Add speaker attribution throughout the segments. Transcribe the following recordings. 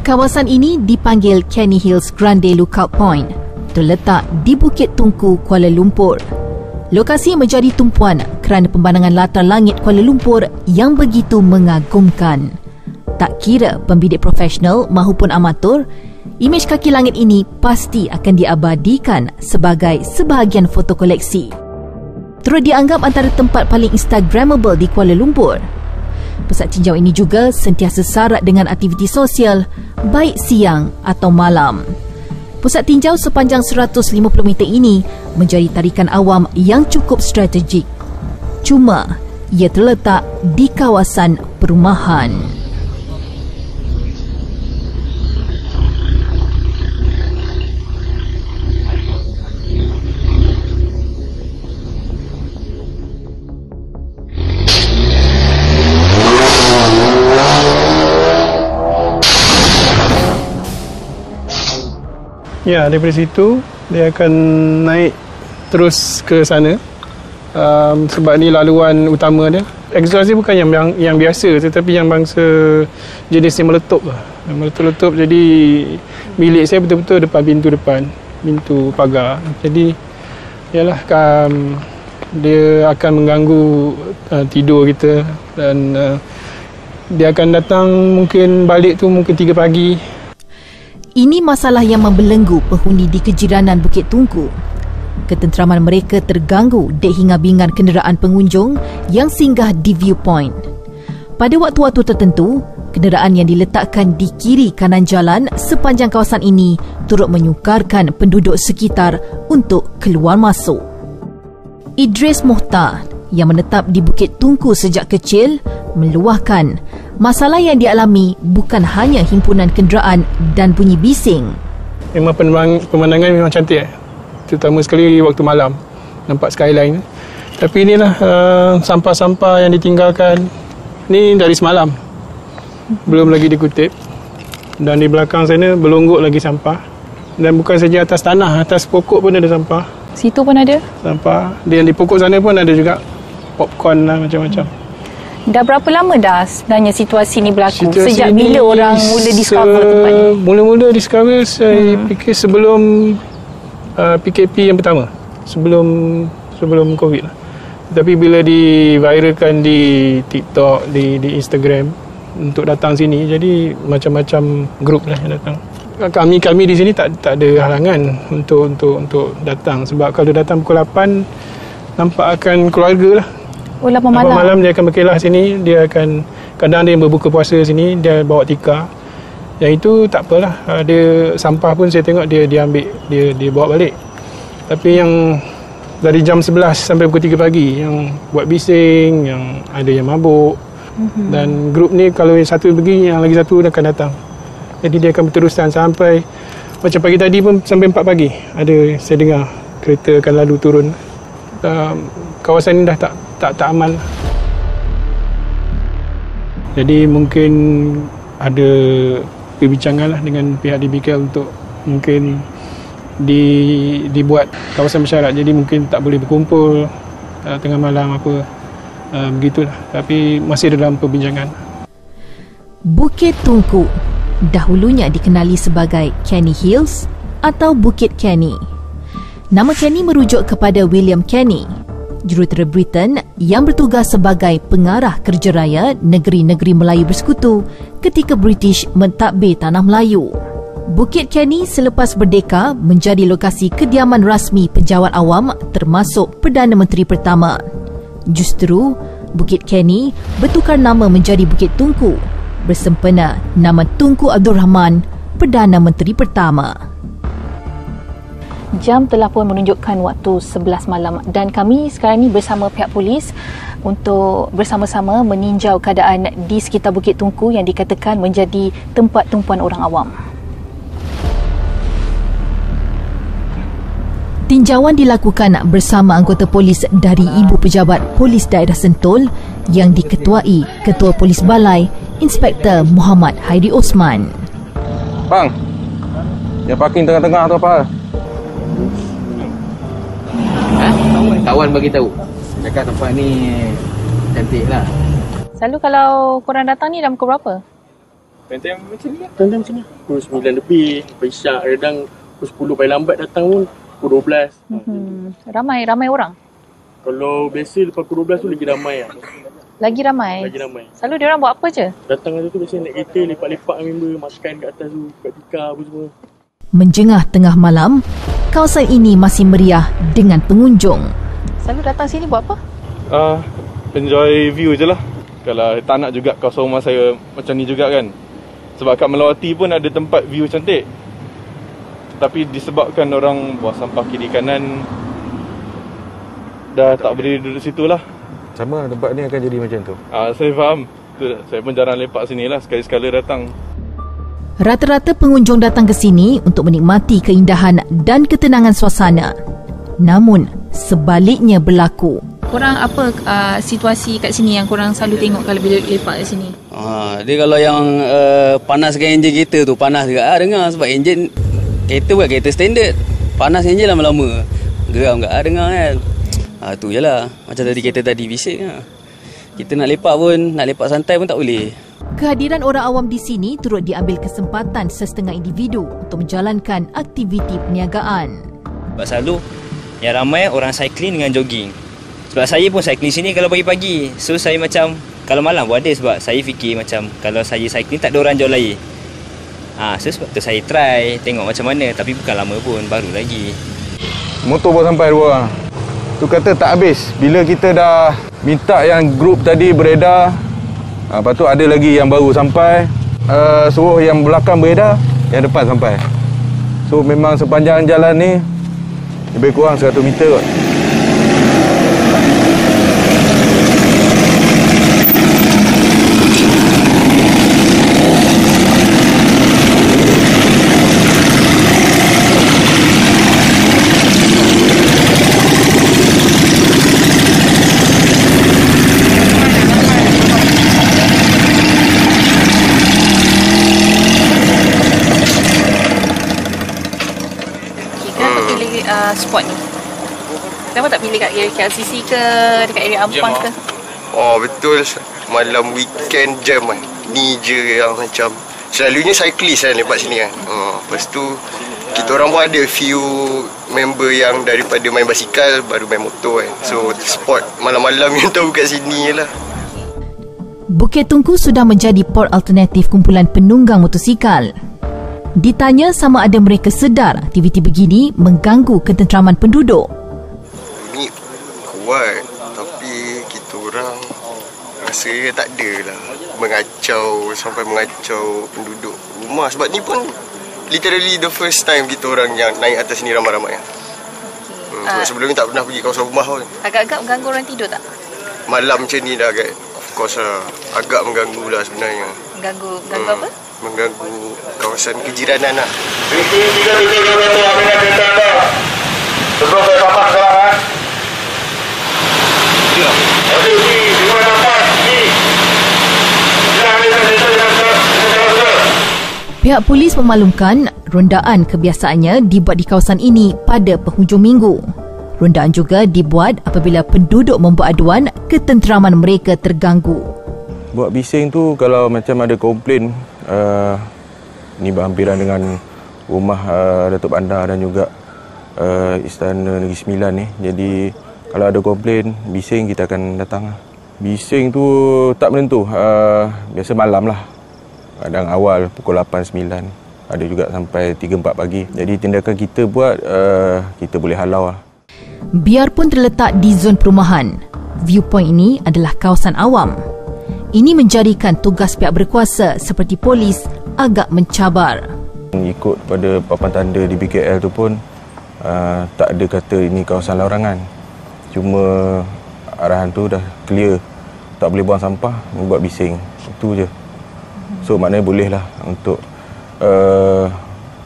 Speaker 1: Kawasan ini dipanggil Canny Hills Grande Lookout Point, terletak di Bukit Tungku, Kuala Lumpur. Lokasi menjadi tumpuan kerana pemandangan latar langit Kuala Lumpur yang begitu mengagumkan. Tak kira pembidik profesional maupun amatur, imej kaki langit ini pasti akan diabadikan sebagai sebahagian foto koleksi. Turut dianggap antara tempat paling instagramable di Kuala Lumpur. Pusat tinjau ini juga sentiasa syarat dengan aktiviti sosial, baik siang atau malam. Pusat tinjau sepanjang 150 meter ini menjadi tarikan awam yang cukup strategik. Cuma, ia terletak di kawasan perumahan.
Speaker 2: Ya, daripada situ dia akan naik terus ke sana sebab ni laluan utama dia. Exhaust ni bukan yang biasa tetapi yang bangsa jenis yang meletup lah. Meletup-letup, jadi bilik saya betul-betul depan, pintu pagar. Jadi ialah dia akan mengganggu tidur kita dan dia akan datang mungkin balik tu mungkin 3 pagi.
Speaker 1: Ini masalah yang membelenggu penghuni di kejiranan Bukit Tungku. Ketenteraman mereka terganggu dek hingar-bingar kenderaan pengunjung yang singgah di viewpoint. Pada waktu-waktu tertentu, kenderaan yang diletakkan di kiri kanan jalan sepanjang kawasan ini turut menyukarkan penduduk sekitar untuk keluar masuk. Idris Mohtar yang menetap di Bukit Tungku sejak kecil meluahkan masalah yang dialami bukan hanya himpunan kenderaan dan bunyi bising.
Speaker 2: Memang pemandangan memang cantik, terutama sekali waktu malam, nampak skyline. Tapi inilah sampah-sampah yang ditinggalkan. Ni dari semalam, belum lagi dikutip. Dan di belakang sana berlonggok lagi sampah. Dan bukan saja atas tanah, atas pokok pun ada sampah.
Speaker 1: Situ pun ada?
Speaker 2: Sampah. Dan di pokok sana pun ada juga popcorn lah, macam-macam.
Speaker 3: Dah berapa lama dah sebenarnya situasi ni berlaku? Sejak bila orang mula discover tempat ni?
Speaker 2: Mula-mula discover saya fikir sebelum PKP yang pertama. Sebelum COVID lah. Tapi bila diviralkan di TikTok, di Instagram untuk datang sini, jadi macam-macam grup lah yang datang. Kami di sini tak ada halangan untuk datang, sebab kalau datang pukul 8 nampak akan keluarga lah.
Speaker 3: 8 malam
Speaker 2: dia akan berkelah sini, dia akan kadang dia berbuka puasa sini, dia bawa tikar. Yang itu tak apalah, dia sampah pun saya tengok dia ambil, dia bawa balik. Tapi yang dari jam 11 sampai pukul 3 pagi yang buat bising, yang ada yang mabuk. Dan grup ni kalau yang satu pergi, yang lagi satu akan datang. Jadi dia akan berterusan sampai macam pagi tadi pun sampai 4 pagi. Ada saya dengar kereta akan lalu turun. Kawasan ini dah tak aman. Jadi mungkin ada perbincangan lah dengan pihak DBK untuk mungkin dibuat kawasan bersyarat. Jadi mungkin tak boleh berkumpul tengah malam apa, begitulah. Tapi masih dalam perbincangan.
Speaker 1: Bukit Tungku dahulunya dikenali sebagai Canny Hills atau Bukit Canny. Nama Canny merujuk kepada William Canny, jurutera Britain yang bertugas sebagai pengarah kerja raya negeri-negeri Melayu Bersekutu ketika British mentadbir Tanah Melayu. Bukit Canny selepas merdeka menjadi lokasi kediaman rasmi pejabat awam termasuk Perdana Menteri pertama. Justru, Bukit Canny bertukar nama menjadi Bukit Tungku bersempena nama Tunku Abdul Rahman, Perdana Menteri pertama.
Speaker 3: Jam telah pun menunjukkan waktu 11 malam dan kami sekarang ni bersama pihak polis untuk bersama-sama meninjau keadaan di sekitar Bukit Tungku yang dikatakan menjadi tempat tumpuan orang awam.
Speaker 1: Tinjauan dilakukan bersama anggota polis dari Ibu Pejabat Polis Daerah Sentul yang diketuai Ketua Polis Balai, Inspektor Muhammad Hairi Osman.
Speaker 4: Bang, yang parking tengah-tengah tu apa?
Speaker 5: Kawan bagi tahu. Cakap tempat ni cantik lah.
Speaker 3: Selalu kalau korang datang ni dalam pukul berapa?
Speaker 4: Time macam ni lah.
Speaker 6: Time macam ni. Pukul 9 lebih. Sampai isyak. Kadang pukul 10 paling lambat datang pun pukul 12.
Speaker 3: Ramai orang?
Speaker 6: Kalau biasa lepas pukul 12 tu lagi ramai lah.
Speaker 3: Lagi ramai?
Speaker 6: Lagi ramai.
Speaker 3: Selalu diorang buat apa je?
Speaker 6: Datang tu biasanya naik kereta, lepak-lepak dengan member, makan kat atas tu, kat tikar apa semua.
Speaker 1: Menjengah tengah malam, kawasan ini masih meriah dengan pengunjung.
Speaker 3: Selalu datang sini buat apa?
Speaker 4: Enjoy view je lah. Kalau tak nak juga kawasan rumah saya macam ni juga kan. Sebab kat Melawati pun ada tempat view cantik. Tapi disebabkan orang buang sampah kiri kanan, dah tak berdiri duduk situ lah.
Speaker 7: Sama tempat ni akan jadi macam tu.
Speaker 4: Saya faham. Saya pun jarang lepak sini lah. Sekali-sekala datang.
Speaker 1: Rata-rata pengunjung datang ke sini untuk menikmati keindahan dan ketenangan suasana. Namun, sebaliknya berlaku.
Speaker 3: Korang apa situasi kat sini yang korang selalu tengok kalau bila lepak kat sini?
Speaker 8: Dia kalau yang panaskan enjin kereta tu, panas juga dengar. Sebab enjin kereta bukan kereta standard. Panas enjin lama-lama. Geram juga dengar kan. Tu je lah. Macam tadi kereta tadi bising lah. Kita nak lepak pun, nak lepak santai pun tak boleh.
Speaker 1: Kehadiran orang awam di sini turut diambil kesempatan sesetengah individu untuk menjalankan aktiviti perniagaan.
Speaker 9: Sebab selalu yang ramai orang cycling dengan jogging. Sebab saya pun cycling sini kalau pagi-pagi. So saya macam, kalau malam pun ada sebab saya fikir macam kalau saya cycling tak ada orang jual air. So sebab tu saya try, tengok macam mana. Tapi bukan lama pun, baru lagi.
Speaker 7: Motor pun sampai 2 orang. Tu kata tak habis. Bila kita dah minta yang grup tadi beredar, lepas tu ada lagi yang baru sampai, suruh yang belakang beredar, yang depan sampai. So memang sepanjang jalan ni lebih kurang 100 meter kot.
Speaker 3: Spot ni. Kenapa tak pilih kat area KLCC ke, dekat area Ampang ke?
Speaker 10: Betul. Malam weekend jam kan. Ni je yang macam selalunya cyclist kan lepas sini kan. Lepas tu kita orang pun ada few member yang daripada main basikal baru main motor kan. So spot malam-malam yang tahu kat sini lah.
Speaker 1: Bukit Tungku sudah menjadi port alternatif kumpulan penunggang motosikal. Ditanya sama ada mereka sedar aktiviti begini mengganggu ketenteraman penduduk.
Speaker 10: Bunyi kuat, tapi kita orang rasa tak ada lah sampai mengacau penduduk rumah. Sebab ni pun literally the first time kita orang yang naik atas ni ramai-ramai. Sebelum ni tak pernah pergi kawasan rumah pun.
Speaker 3: Agak-agak mengganggu orang tidur tak?
Speaker 10: Malam macam ni dah of course lah, agak mengganggu lah sebenarnya.
Speaker 3: Mengganggu apa?
Speaker 10: Mengganggu kawasan kejiranan lah.
Speaker 7: Sebelum saya sampai sekarang
Speaker 1: Pihak polis memaklumkan rondaan kebiasaannya dibuat di kawasan ini pada penghujung minggu. Rondaan juga dibuat apabila penduduk membuat aduan ketenteraman mereka terganggu.
Speaker 7: buat bising tu kalau macam ada komplain, ni berhampiran dengan rumah Datuk Bandar dan juga Istana Negeri Sembilan ni. Jadi kalau ada komplain bising, kita akan datang. Bising tu tak menentu, biasa malam lah. Kadang awal pukul 8-9, ada juga sampai 3-4 pagi. Jadi tindakan kita buat, kita boleh halau lah.
Speaker 1: Biarpun terletak di zon perumahan, viewpoint ini adalah kawasan awam. Ini menjadikan tugas pihak berkuasa seperti polis agak mencabar.
Speaker 7: Ikut pada papan tanda di BKL tu pun tak ada kata ini kawasan larangan. Cuma arahan tu dah clear, tak boleh buang sampah, membuat bising. Itu je. So maknanya boleh lah untuk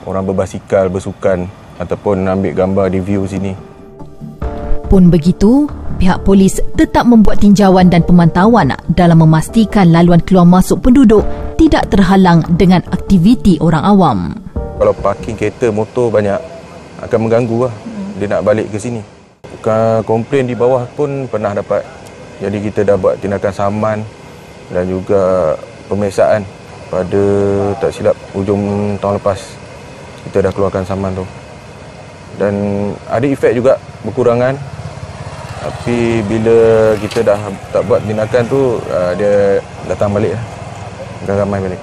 Speaker 7: orang berbasikal, bersukan ataupun ambil gambar di view sini.
Speaker 1: Pun begitu, pihak polis tetap membuat tinjauan dan pemantauan dalam memastikan laluan keluar masuk penduduk tidak terhalang dengan aktiviti orang awam.
Speaker 7: Kalau parking kereta, motor banyak, akan mengganggu lah. Dia nak balik ke sini. Komplain di bawah pun pernah dapat. Jadi kita dah buat tindakan saman dan juga pemeriksaan pada tak silap hujung tahun lepas kita dah keluarkan saman tu. Dan ada efek juga berkurangan. Tapi bila kita dah tak buat tindakan tu, dia datang balik lah. Ramai balik.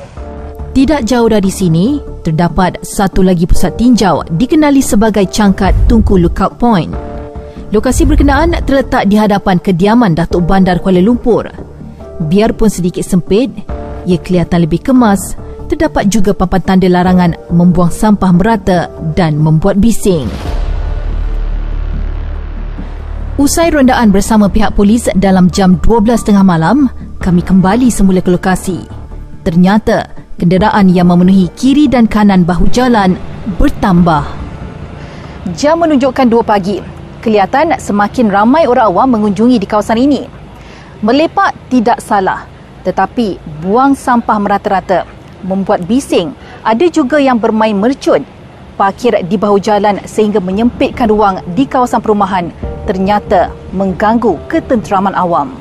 Speaker 1: Tidak jauh dari sini, terdapat satu lagi pusat tinjau dikenali sebagai Cangkat Tunku Lookout Point. Lokasi berkenaan terletak di hadapan kediaman Datuk Bandar Kuala Lumpur. Biarpun sedikit sempit, ia kelihatan lebih kemas. Terdapat juga papan tanda larangan membuang sampah merata dan membuat bising. Usai rondaan bersama pihak polis dalam jam 12.30 malam, kami kembali semula ke lokasi. Ternyata kenderaan yang memenuhi kiri dan kanan bahu jalan bertambah. Jam menunjukkan 2 pagi. Kelihatan semakin ramai orang awam mengunjungi di kawasan ini. Melepak tidak salah, tetapi buang sampah merata-rata, membuat bising. Ada juga yang bermain mercun, parkir di bahu jalan sehingga menyempitkan ruang di kawasan perumahan, ternyata mengganggu ketenteraman awam.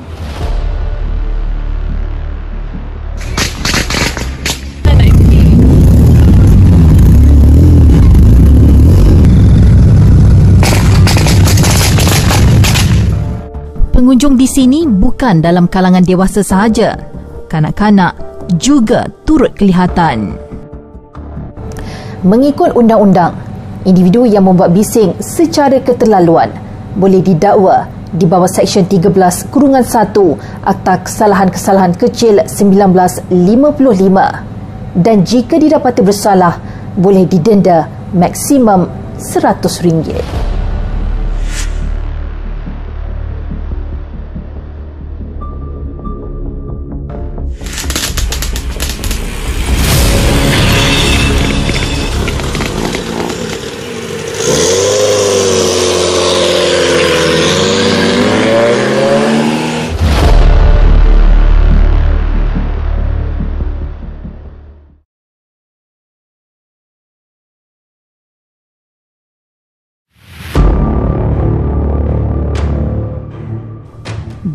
Speaker 1: Pengunjung di sini bukan dalam kalangan dewasa sahaja. Kanak-kanak juga turut kelihatan. Mengikut undang-undang, individu yang membuat bising secara keterlaluan boleh didakwa di bawah Seksyen 13-1 Akta Kesalahan-Kesalahan Kecil 1955 dan jika didapati bersalah boleh didenda maksimum RM100.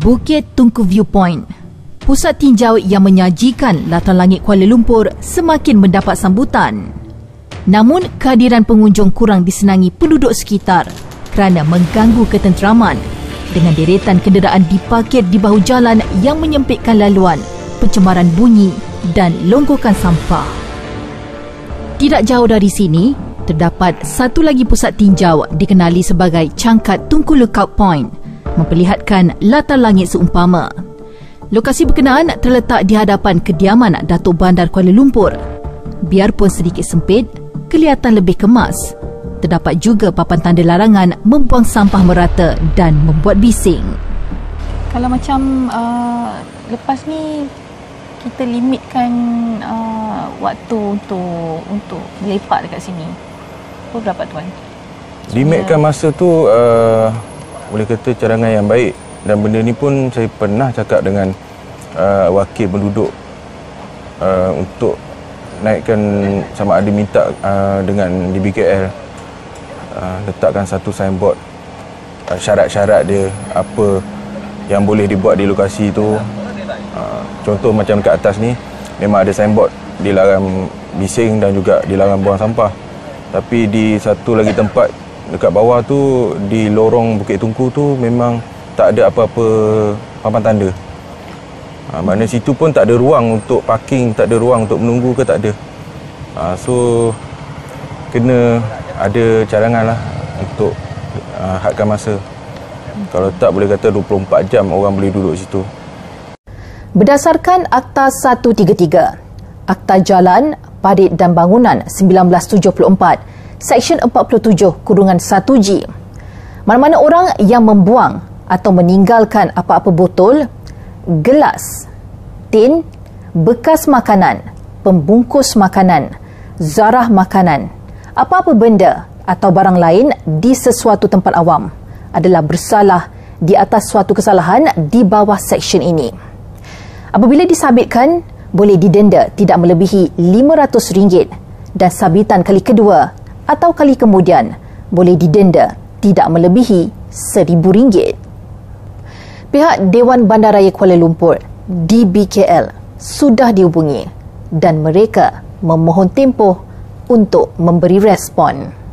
Speaker 1: Bukit Tunku Viewpoint, pusat tinjau yang menyajikan latar langit Kuala Lumpur semakin mendapat sambutan. Namun, kehadiran pengunjung kurang disenangi penduduk sekitar kerana mengganggu ketenteraman dengan deretan kenderaan diparkir di bahu jalan yang menyempitkan laluan, pencemaran bunyi dan longgokan sampah. Tidak jauh dari sini, terdapat satu lagi pusat tinjau dikenali sebagai Cangkat Tunku Lookout Point, memperlihatkan latar langit seumpama. Lokasi berkenaan terletak di hadapan kediaman Datuk Bandar Kuala Lumpur. Biarpun sedikit sempit, kelihatan lebih kemas. Terdapat juga papan tanda larangan membuang sampah merata dan membuat bising.
Speaker 3: Kalau macam lepas ni kita limitkan waktu untuk melepak dekat sini, berapa tuan?
Speaker 7: Limitkan masa tu boleh kata cadangan yang baik, dan benda ni pun saya pernah cakap dengan wakil penduduk untuk naikkan, sama ada minta dengan DBKL letakkan satu signboard syarat-syarat dia, apa yang boleh dibuat di lokasi tu. Contoh macam kat atas ni memang ada signboard dilarang bising dan juga dilarang buang sampah, tapi di satu lagi tempat dekat bawah tu, di lorong Bukit Tunku tu, memang tak ada apa-apa papan tanda. Mana situ pun tak ada ruang untuk parking, tak ada ruang untuk menunggu ke, tak ada. So kena ada cadangan lah untuk hadkan masa. Kalau tak, boleh kata 24 jam orang boleh duduk situ.
Speaker 1: Berdasarkan Akta 133, Akta Jalan, Parit dan Bangunan 1974, Seksyen 47(1G, mana-mana orang yang membuang atau meninggalkan apa-apa botol, gelas, tin, bekas makanan, pembungkus makanan, zarah makanan, apa-apa benda atau barang lain di sesuatu tempat awam adalah bersalah di atas suatu kesalahan di bawah seksyen ini. Apabila disabitkan, boleh didenda tidak melebihi RM500 dan sabitan kali kedua atau kali kemudian boleh didenda tidak melebihi RM1,000. Pihak Dewan Bandaraya Kuala Lumpur, DBKL, sudah dihubungi dan mereka memohon tempoh untuk memberi respon.